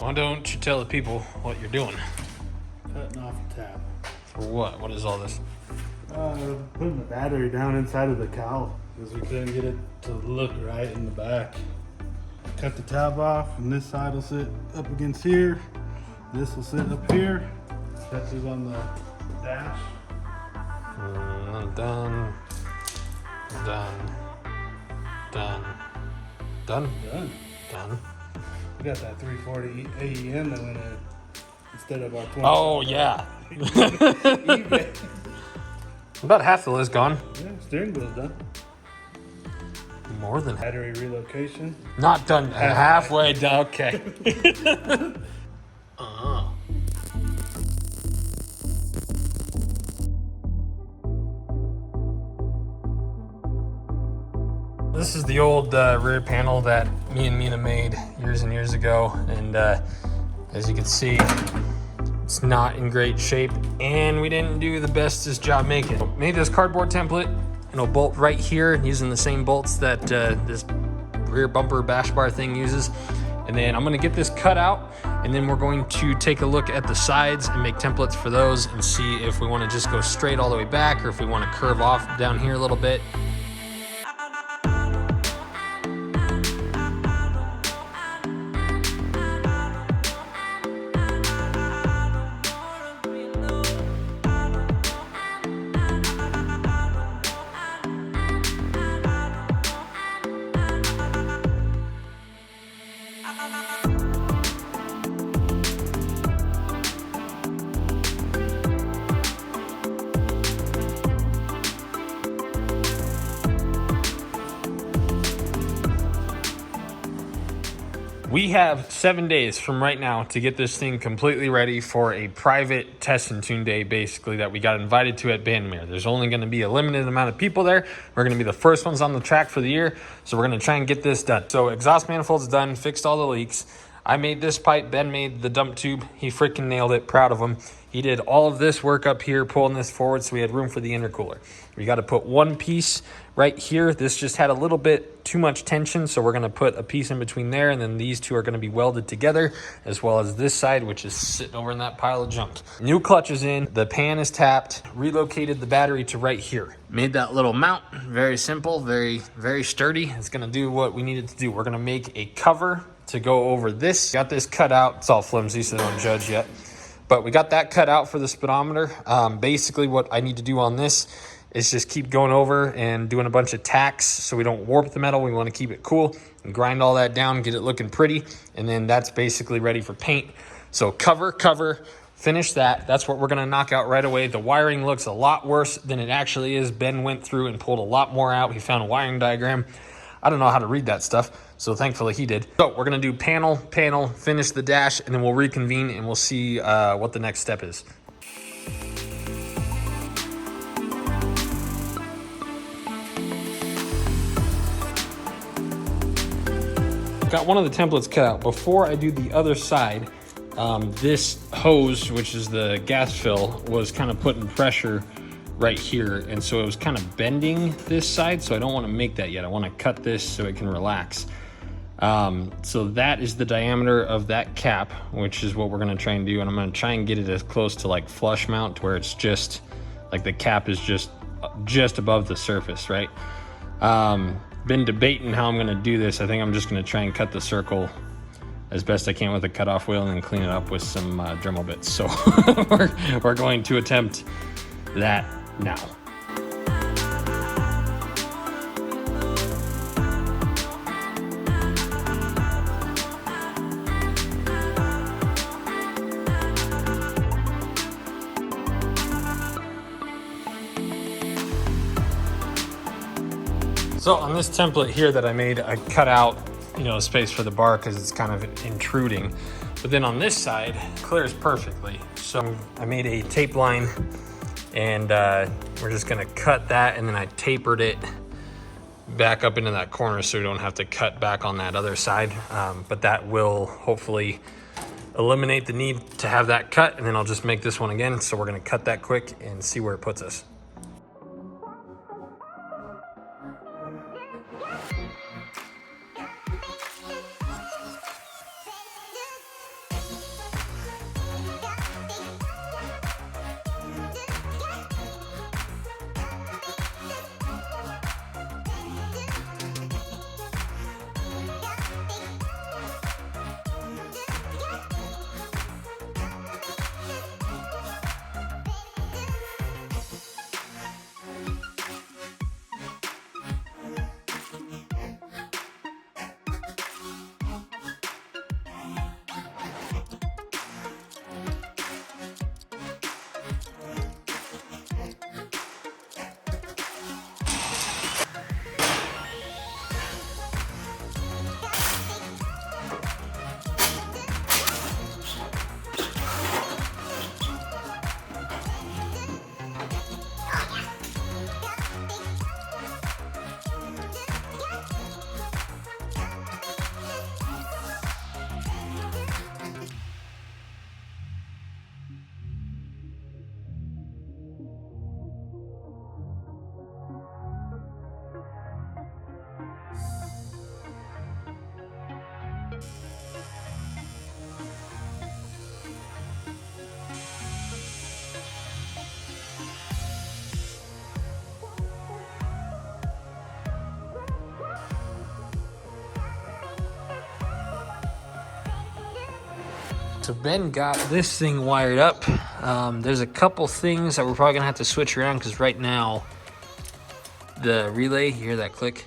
Why don't you tell the people what you're doing? Cutting off the tap. For what? What is all this? Putting the battery down inside of the cowl because we couldn't get it to look right in the back. Cut the tab off, and this side will sit up against here. This will sit up here. Touches on the dash. Done. Done. Done. We got that 340 AEM that went in instead of our 20. Oh, yeah. eBay. About half the list gone. Yeah, steering wheel's done. More than Battery relocation. not done. Halfway done. Okay. This is the old rear panel that me and Mina made years and years ago, and as you can see, it's not in great shape, and we didn't do the bestest job making it. Made this cardboard template, and a bolt right here using the same bolts that this rear bumper bash bar thing uses. And then I'm gonna get this cut out, and then we're going to take a look at the sides and make templates for those and see if we wanna just go straight all the way back or if we wanna curve off down here a little bit. We have 7 days from right now to get this thing completely ready for a private test and tune day, basically, that we got invited to at Bandmere. There's only going to be a limited amount of people there. We're going to be the first ones on the track for the year, so we're going to try and get this done. So exhaust manifold's done, fixed all the leaks. I made this pipe, Ben made the dump tube. He freaking nailed it, proud of him. He did all of this work up here, pulling this forward so we had room for the intercooler. We got to put one piece right here. This just had a little bit too much tension, so we're going to put a piece in between there, and then these two are going to be welded together, as well as this side, which is sitting over in that pile of junk. New clutch is in, the pan is tapped, relocated the battery to right here. Made that little mount, very simple, very, very sturdy. It's going to do what we needed to do. We're going to make a cover to go over this. Got this cut out. It's all flimsy, so don't judge yet. But we got that cut out for the speedometer. Basically what I need to do on this is just keep going over and doing a bunch of tacks so we don't warp the metal. We want to keep it cool and grind all that down, get it looking pretty, and then that's basically ready for paint. So cover, finish that. That's what we're going to knock out right away. The wiring looks a lot worse than it actually is. Ben went through and pulled a lot more out. He found a wiring diagram. I don't know how to read that stuff, so thankfully he did. So we're going to do panel, finish the dash, and then we'll reconvene and we'll see what the next step is. Got one of the templates cut out. Before I do the other side, this hose, which is the gas fill, was kind of putting pressure right here, and so it was kind of bending this side, so I don't want to make that yet. I want to cut this so it can relax. So that is the diameter of that cap, which is what we're going to try and do, and I'm going to try and get it as close to like flush mount, where it's just like the cap is just above the surface, right? Been debating how I'm going to do this. I think I'm just going to try and cut the circle as best I can with a cutoff wheel and then clean it up with some Dremel bits. So we're going to attempt that now. So on this template here that I made, I cut out, space for the bar because it's kind of intruding. But then on this side, it clears perfectly. So I made a tape line, and we're just gonna cut that, and then I tapered it back up into that corner so we don't have to cut back on that other side. But that will hopefully eliminate the need to have that cut, and then I'll just make this one again. So we're gonna cut that quick and see where it puts us. So Ben got this thing wired up. There's a couple things that we're probably gonna have to switch around because right now the relay, you hear that click?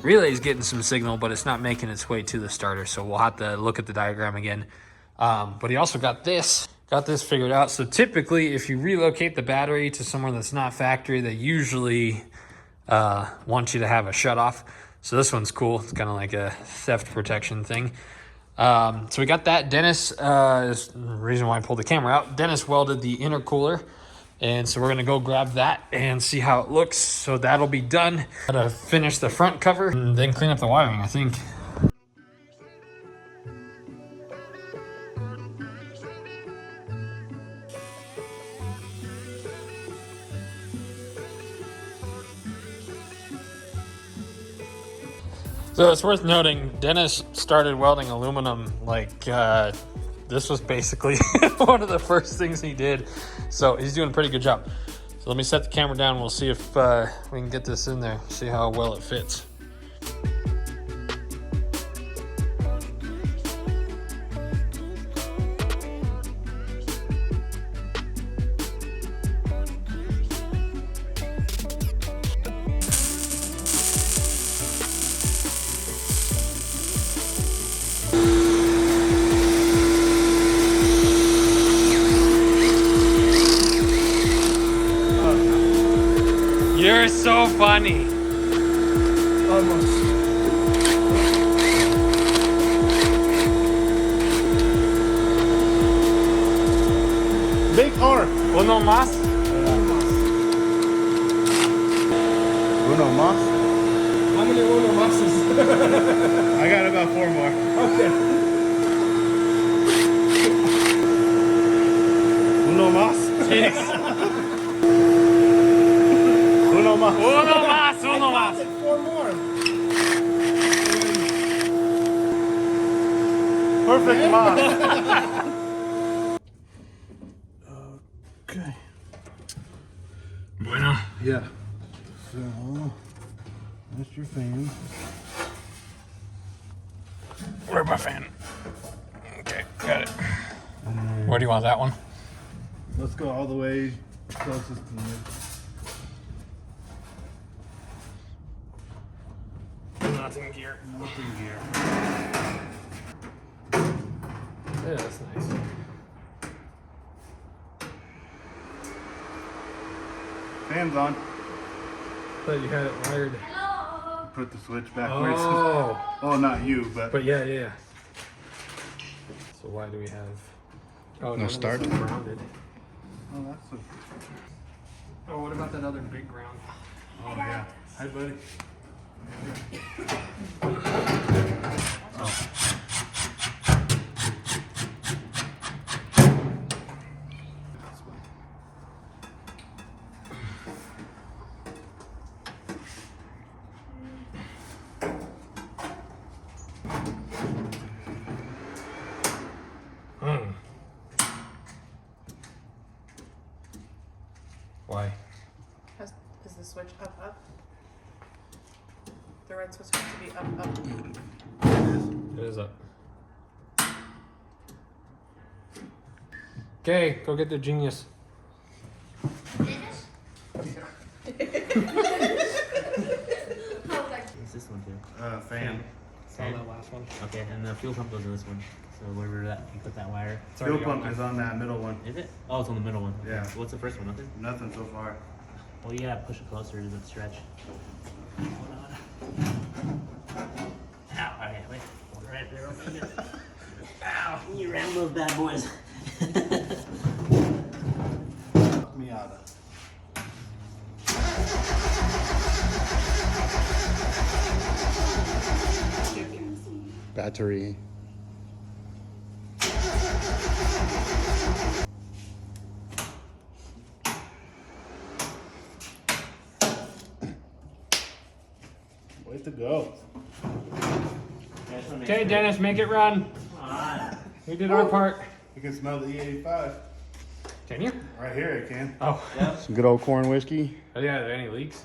Relay's getting some signal, but it's not making its way to the starter. So we'll have to look at the diagram again. But he also got this figured out. So typically if you relocate the battery to somewhere that's not factory, they usually want you to have a shut off. So this one's cool. It's kind of like a theft protection thing. So we got that. Dennis, is the reason why I pulled the camera out. Dennis welded the intercooler. And so we're gonna go grab that and see how it looks. So that'll be done. Gotta finish the front cover and then clean up the wiring, I think. So it's worth noting, Dennis started welding aluminum like this was basically one of the first things he did. So he's doing a pretty good job. So let me set the camera down. We'll see if we can get this in there, see how well it fits. You're so funny. Almost. Big R. Uno más? Uno más. How many Uno Maxes? I got about 4 more. Okay. Uno más. Jeez. Uno más. Uno más, uno más. 4 more. Perfect más. Okay. Bueno. Yeah. So, that's your fan. Where's my fan? Okay, got it. Where do you want that one? Let's go all the way closest to you. Nothing gear. Nothing here. Yeah, that's nice. Fan's on. Thought you had it wired. Put the switch backwards. Oh, Oh, not you, but yeah. So why do we have? Oh, no, start? grounded. oh, that's a. Oh, what about that other big ground? Oh yeah. Hi, buddy. Why? Is the switch up? The red switch has to be up. It is up. Okay, go get the genius. It's this one too. Fan. Saw that last one. Okay, and the fuel pump goes in this one. So wherever that you put that wire. It's Fuel already on pump there. is on that middle one. Is it? Oh, it's on the middle one. Yeah. So what's the first one? Nothing? Nothing so far. Well, you gotta push it closer to the stretch. Hold on. Ow, okay, wait. Hold it right there. Open it. Ow, you ram those bad boys. Miata. Battery. Way to go. Okay, Dennis, make it run. We did our part. You can smell the E85. Can you? Right here, I can. Oh. Some good old corn whiskey. Oh yeah, are there any leaks?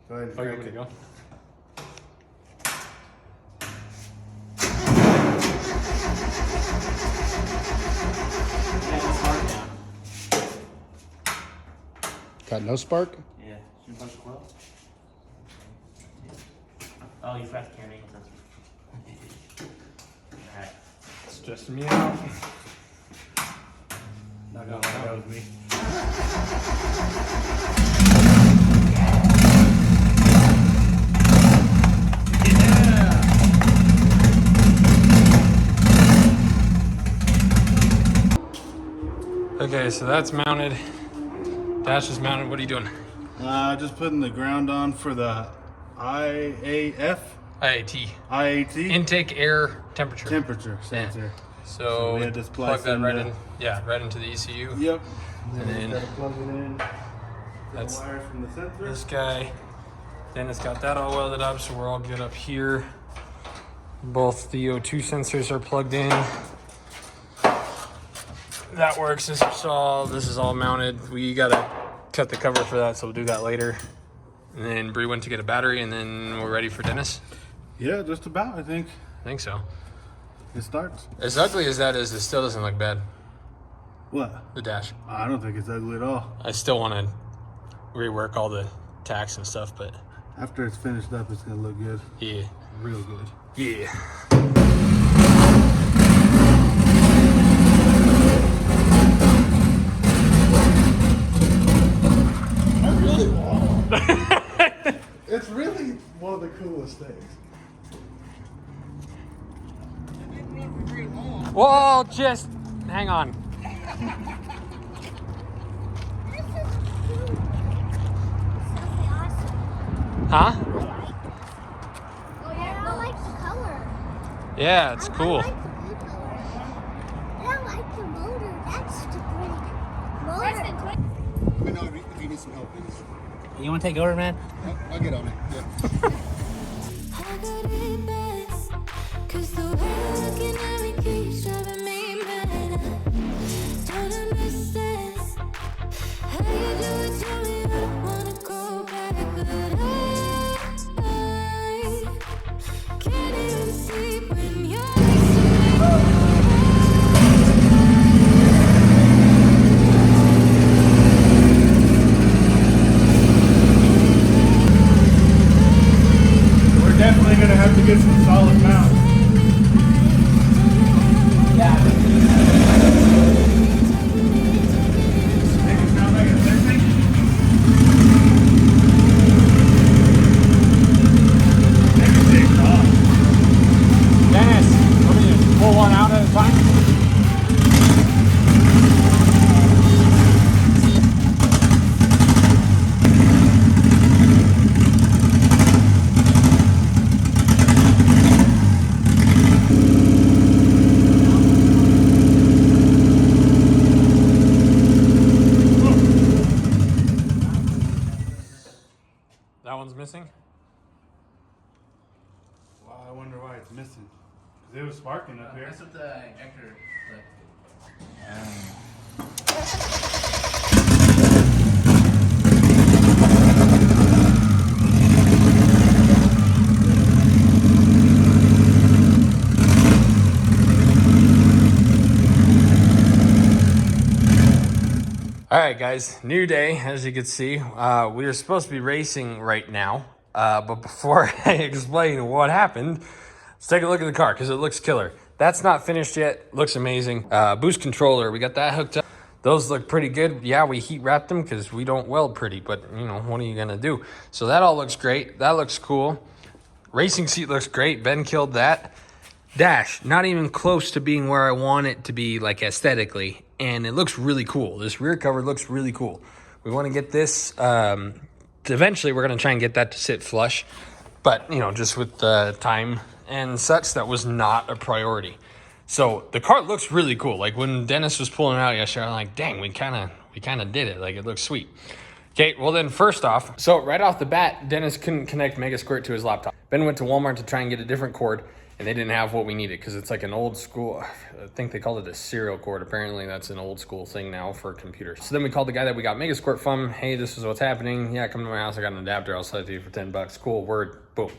Go ahead and Oh, you crank want me to it. go? Got no spark? Yeah. Should we punch the coil? Oh, you forgot to carry me. Alright. It's just me out. Not gonna that was me. Okay, so that's mounted. Dash is mounted. What are you doing? Just putting the ground on for the IAF. IAT. Intake air temperature. Temperature sensor. So we had to plug splice that in right the- in. Yeah, right into the ECU. Yep. And then gotta plug it in. that's The wires from the sensor. this guy. Then it's got that all welded up, so we're all good up here. Both the O2 sensors are plugged in. That works as you saw. This is all mounted. We gotta cut the cover for that, so we'll do that later. And then Bree went to get a battery, and then we're ready for Dennis. Yeah, just about, I think. I think so. It starts. As ugly as that is, it still doesn't look bad. What? The dash. I don't think it's ugly at all. I still want to rework all the tacks and stuff, but After it's finished up, it's gonna look good. yeah. Real good. Yeah. I really want. It's really one of the coolest things. Whoa, just hang on. Huh? Oh yeah, I like the color. Yeah, it's cool. I like the blue color. And I like the motor. That's the great motor. Let me know if you need some help, please. You wanna take over, man? I'll get on it. Yeah. I got it best, 'cause the way you're looking at me keeps driving me mad. Don't understand how you do it to me. I don't wanna go back, but I can't even sleep when you're next to me. We're definitely gonna have to get some solid mounts. Make it sound like a sexy. Make it take off. Dennis, what are you pull one out at a time? That one's missing? Wow, I wonder why it's missing. 'Cause it was sparking up here. That's what the injector. All right, guys, new day, as you can see. We are supposed to be racing right now, but before I explain what happened, let's take a look at the car, because it looks killer. That's not finished yet, looks amazing. Boost controller, we got that hooked up. Those look pretty good. Yeah, we heat wrapped them because we don't weld pretty, but you know, what are you gonna do? So that all looks great, that looks cool. Racing seat looks great, Ben killed that. Dash, not even close to being where I want it to be, like aesthetically, and it looks really cool. This rear cover looks really cool. We want to get this, eventually we're going to try and get that to sit flush, but you know, just with the time and such, that was not a priority. So the car looks really cool. Like when Dennis was pulling it out yesterday, I'm like, dang, we kind of did it. Like it looks sweet. Okay, well then first off, so right off the bat, Dennis couldn't connect Mega Squirt to his laptop. Ben went to Walmart to try and get a different cord, and they didn't have what we needed because it's like an old school, I think they called it a serial cord. Apparently that's an old school thing now for computers. So then we called the guy that we got Mega Squirt from. Hey, this is what's happening. Yeah, come to my house. I got an adapter. I'll sell it to you for $10. Cool, word, boom.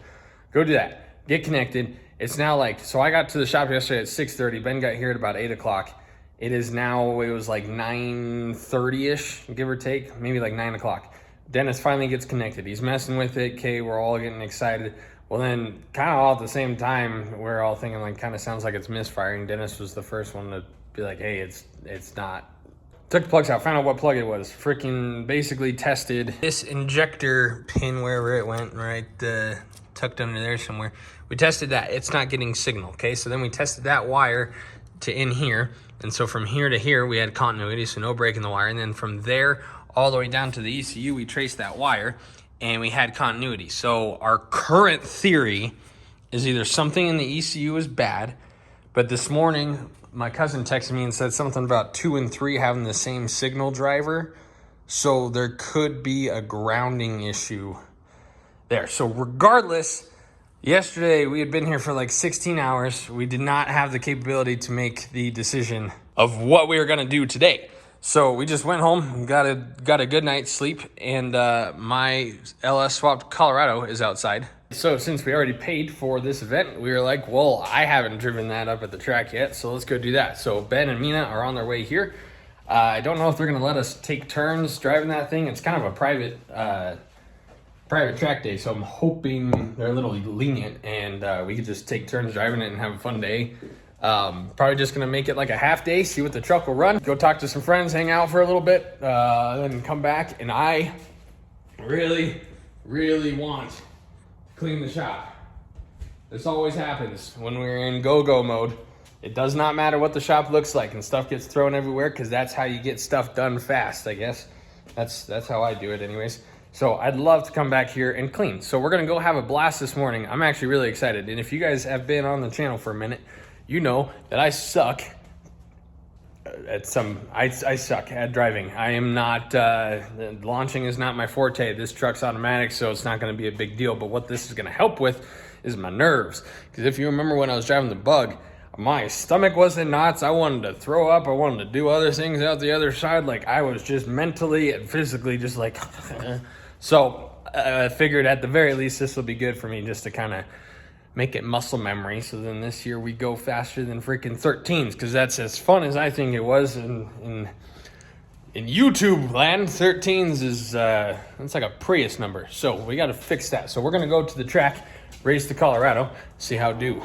Go do that. Get connected. It's now like, so I got to the shop yesterday at 6:30. Ben got here at about 8 o'clock. It is now, it was like 9:30-ish, give or take, maybe like 9 o'clock. Dennis finally gets connected. He's messing with it. Okay, we're all getting excited. Well, then kind of all at the same time, we're all thinking like, kind of sounds like it's misfiring. Dennis was the first one to be like, hey, it's not. Took the plugs out, found out what plug it was. Freaking basically tested this injector pin wherever it went, right tucked under there somewhere. We tested that. It's not getting signal, okay? So then we tested that wire to in here. And so from here to here, we had continuity, so no break in the wire. And then from there all the way down to the ECU, we traced that wire and we had continuity. So our current theory is either something in the ECU is bad, but this morning, my cousin texted me and said something about 2 and 3 having the same signal driver. So there could be a grounding issue there. So regardless, yesterday we had been here for like 16 hours. We did not have the capability to make the decision of what we were gonna do today. So we just went home, got a good night's sleep, and my LS swapped Colorado is outside. So since we already paid for this event, we were like, well, I haven't driven that up at the track yet, so let's go do that. So Ben and Mina are on their way here. I don't know if they're gonna let us take turns driving that thing. It's kind of a private track day, so I'm hoping they're a little lenient and we could just take turns driving it and have a fun day. Probably just gonna make it like a half day, see what the truck will run, go talk to some friends, hang out for a little bit, then come back. And I really want to clean the shop. This always happens when we're in go-go mode. It does not matter what the shop looks like, and stuff gets thrown everywhere because that's how you get stuff done fast, I guess. That's how I do it anyways. So I'd love to come back here and clean. So we're gonna go have a blast this morning. I'm actually really excited. And if you guys have been on the channel for a minute, you know that I suck at I suck at driving. I am not, launching is not my forte. This truck's automatic, so it's not gonna be a big deal. But what this is gonna help with is my nerves. Because if you remember when I was driving the Bug, my stomach was in knots. I wanted to throw up. I wanted to do other things out the other side. Like I was just mentally and physically just like, so I figured at the very least, this will be good for me just to kind of make it muscle memory. So then this year we go faster than freaking 13s, because that's as fun as I think it was in YouTube land. 13s is it's like a Prius number. So we got to fix that. So we're gonna go to the track, race to Colorado, see how it do.